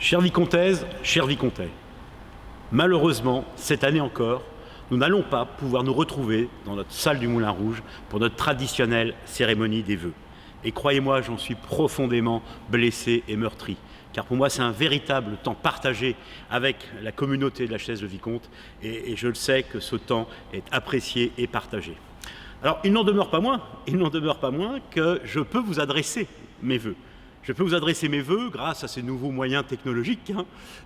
Chère Vicomtaise, cher Vicomtais, malheureusement, cette année encore, nous n'allons pas pouvoir nous retrouver dans notre salle du Moulin Rouge pour notre traditionnelle cérémonie des vœux. Et croyez-moi, j'en suis profondément blessé et meurtri, car pour moi c'est un véritable temps partagé avec la communauté de la chaise de Vicomte, et je le sais que ce temps est apprécié et partagé. Alors il n'en demeure pas moins que je peux vous adresser mes vœux. Je peux vous adresser mes vœux grâce à ces nouveaux moyens technologiques,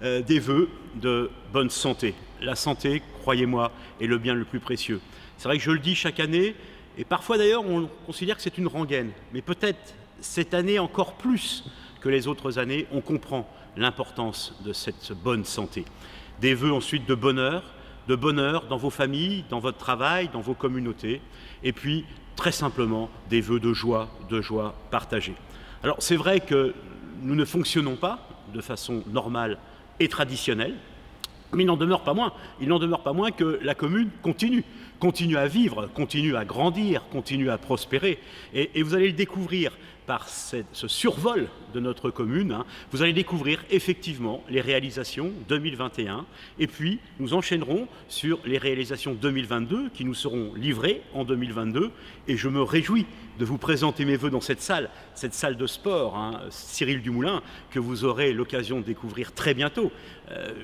des vœux de bonne santé. La santé, croyez-moi, est le bien le plus précieux. C'est vrai que je le dis chaque année, et parfois d'ailleurs on considère que c'est une rengaine, mais peut-être cette année encore plus que les autres années, on comprend l'importance de cette bonne santé. Des vœux ensuite de bonheur dans vos familles, dans votre travail, dans vos communautés, et puis très simplement des vœux de joie partagée. Alors c'est vrai que nous ne fonctionnons pas de façon normale et traditionnelle, mais il n'en demeure pas moins que la commune continue à vivre, continue à grandir, continue à prospérer. Et vous allez le découvrir par ce survol de notre commune, vous allez découvrir effectivement les réalisations 2021, et puis nous enchaînerons sur les réalisations 2022 qui nous seront livrées en 2022, et je me réjouis de vous présenter mes vœux dans cette salle de sport, Cyril Dumoulin, que vous aurez l'occasion de découvrir très bientôt.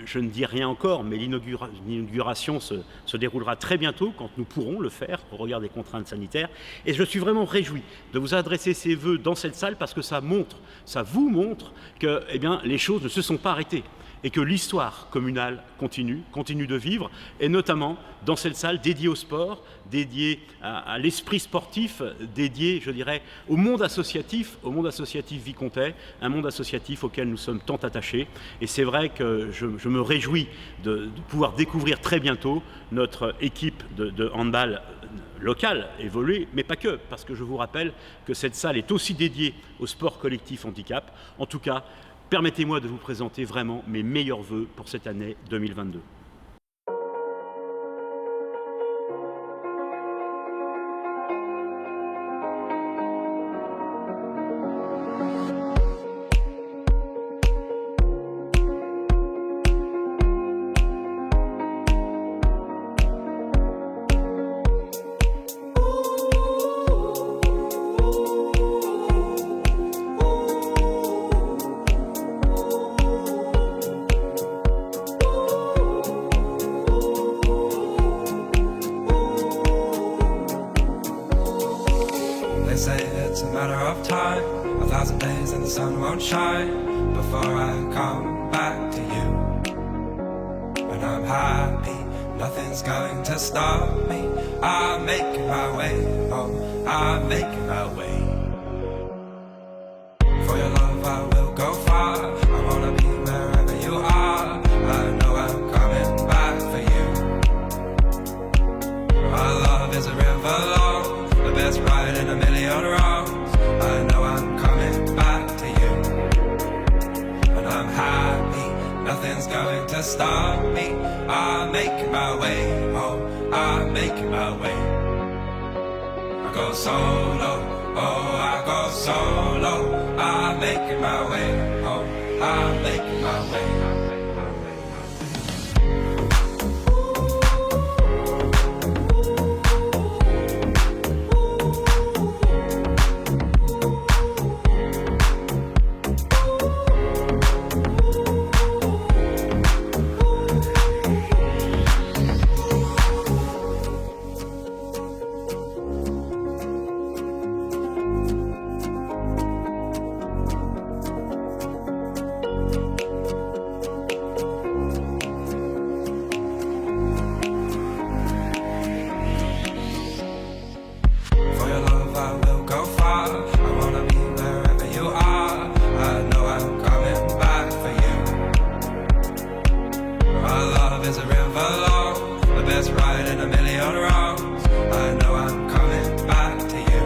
Je ne dis rien encore, mais l'inauguration se déroulera très bientôt quand nous pourrons le faire au regard des contraintes sanitaires. Et je suis vraiment réjoui de vous adresser ces vœux dans cette salle parce que ça vous montre que les choses ne se sont pas arrêtées et que l'histoire communale continue de vivre, et notamment dans cette salle dédiée au sport, dédiée à l'esprit sportif, dédiée, je dirais, au monde associatif vicomtais, un monde associatif auquel nous sommes tant attachés. Et c'est vrai que je me réjouis de pouvoir découvrir très bientôt notre équipe de handball locale évoluer, mais pas que, parce que je vous rappelle que cette salle est aussi dédiée au sport collectif handicap. En tout cas, permettez-moi de vous présenter vraiment mes meilleurs vœux pour cette année 2022. They say it's a matter of time, 1,000 days and the sun won't shine before I come back to you. And I'm happy, nothing's going to stop me. I'm making my way home, I'm making my way. For your love I will go far, I wanna be wherever you are. I know I'm coming back for you. Our love is a river long, the best ride in a million wrongs. I know I'm coming back to you. And I'm happy, nothing's going to stop me. I'm making my way home, I'm making my way. I go solo, oh I go solo. I'm making my way home, I'm making my way. Is a river long, the best ride in a million wrongs. I know I'm coming back to you.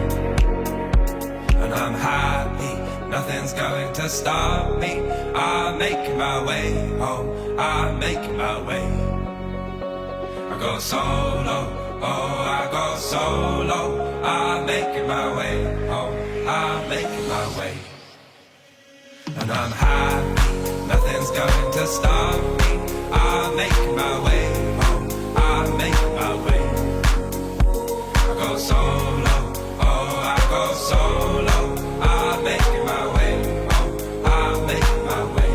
And I'm happy, nothing's going to stop me. I'm making my way home, I'm making my way. I go solo, oh I go solo. I'm making my way home, I'm making my way. And I'm happy, nothing nothing's going to stop me. I'll make my way home, I'll make my way. I go solo, oh I go solo. I'll make my way home, I'll make my way.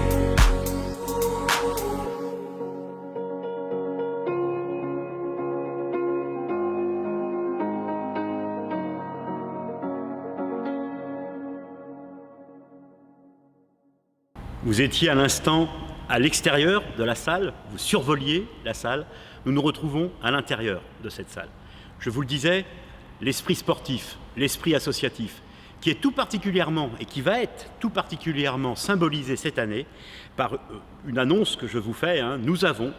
Vous étiez à l'instant à l'extérieur de la salle, vous survoliez la salle, nous nous retrouvons à l'intérieur de cette salle. Je vous le disais, l'esprit sportif, l'esprit associatif, qui est tout particulièrement et qui va être tout particulièrement symbolisé cette année par une annonce que je vous fais, hein, nous avons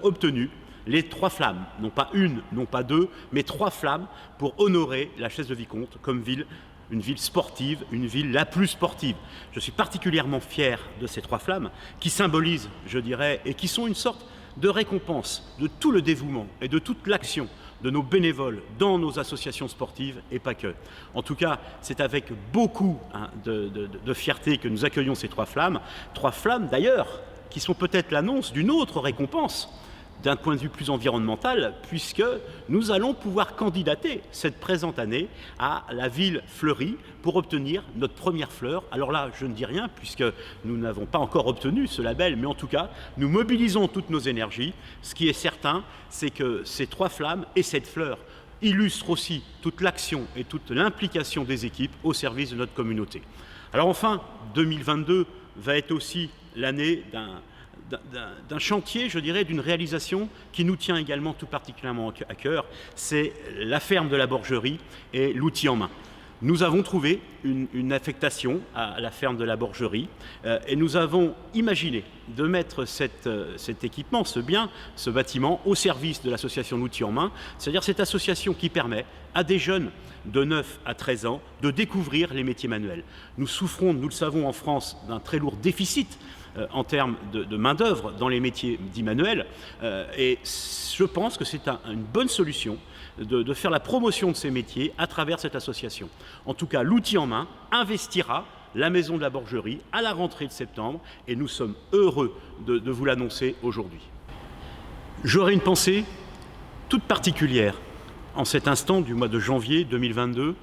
obtenu les 3 flammes, non pas une, non pas 2, mais 3 flammes pour honorer la Chaise de Vicomte comme ville, une ville sportive, une ville la plus sportive. Je suis particulièrement fier de ces 3 flammes qui symbolisent, je dirais, et qui sont une sorte de récompense de tout le dévouement et de toute l'action de nos bénévoles dans nos associations sportives et pas que. En tout cas, c'est avec beaucoup de fierté que nous accueillons ces 3 flammes. 3 flammes d'ailleurs qui sont peut-être l'annonce d'une autre récompense d'un point de vue plus environnemental, puisque nous allons pouvoir candidater cette présente année à la ville fleurie pour obtenir notre première fleur. Alors là, je ne dis rien, puisque nous n'avons pas encore obtenu ce label, mais en tout cas, nous mobilisons toutes nos énergies. Ce qui est certain, c'est que ces 3 flammes et cette fleur illustrent aussi toute l'action et toute l'implication des équipes au service de notre communauté. Alors enfin, 2022 va être aussi l'année d'un chantier, je dirais, d'une réalisation qui nous tient également tout particulièrement à cœur, c'est la ferme de la Borgerie et l'outil en main. Nous avons trouvé une affectation à la ferme de la Borgerie et nous avons imaginé de mettre cet équipement, ce bien, ce bâtiment au service de l'association L'Outil en Main, c'est-à-dire cette association qui permet à des jeunes de 9 à 13 ans de découvrir les métiers manuels. Nous souffrons, nous le savons en France, d'un très lourd déficit en termes de main-d'œuvre dans les métiers dits manuels. Et je pense que c'est une bonne solution de faire la promotion de ces métiers à travers cette association. En tout cas, l'outil en main investira la Maison de la Borgerie à la rentrée de septembre et nous sommes heureux de vous l'annoncer aujourd'hui. J'aurai une pensée toute particulière en cet instant du mois de janvier 2022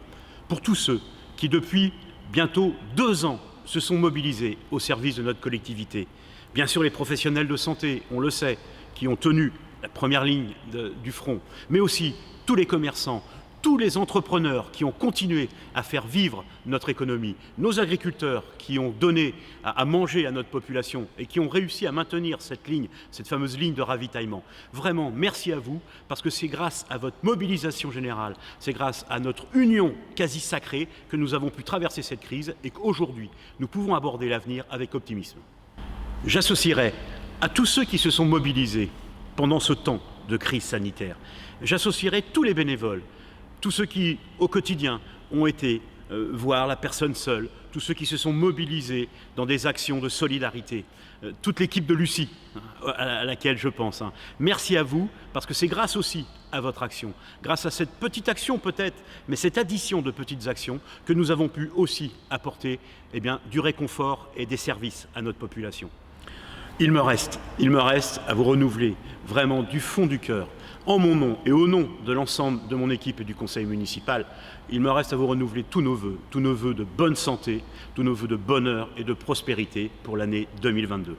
pour tous ceux qui, depuis bientôt 2 ans, se sont mobilisés au service de notre collectivité. Bien sûr, les professionnels de santé, on le sait, qui ont tenu la première ligne du front, mais aussi tous les commerçants, tous les entrepreneurs qui ont continué à faire vivre notre économie, nos agriculteurs qui ont donné à manger à notre population et qui ont réussi à maintenir cette ligne, cette fameuse ligne de ravitaillement. Vraiment, merci à vous, parce que c'est grâce à votre mobilisation générale, c'est grâce à notre union quasi sacrée que nous avons pu traverser cette crise et qu'aujourd'hui, nous pouvons aborder l'avenir avec optimisme. J'associerai à tous ceux qui se sont mobilisés pendant ce temps de crise sanitaire, j'associerai tous les bénévoles, tous ceux qui, au quotidien, ont été voir la personne seule, tous ceux qui se sont mobilisés dans des actions de solidarité, toute l'équipe de Lucie, à laquelle je pense. Merci à vous, parce que c'est grâce aussi à votre action, grâce à cette petite action peut-être, mais cette addition de petites actions, que nous avons pu aussi apporter du réconfort et des services à notre population. Il me reste à vous renouveler vraiment du fond du cœur, en mon nom et au nom de l'ensemble de mon équipe et du conseil municipal, il me reste à vous renouveler tous nos vœux de bonne santé, tous nos vœux de bonheur et de prospérité pour l'année 2022.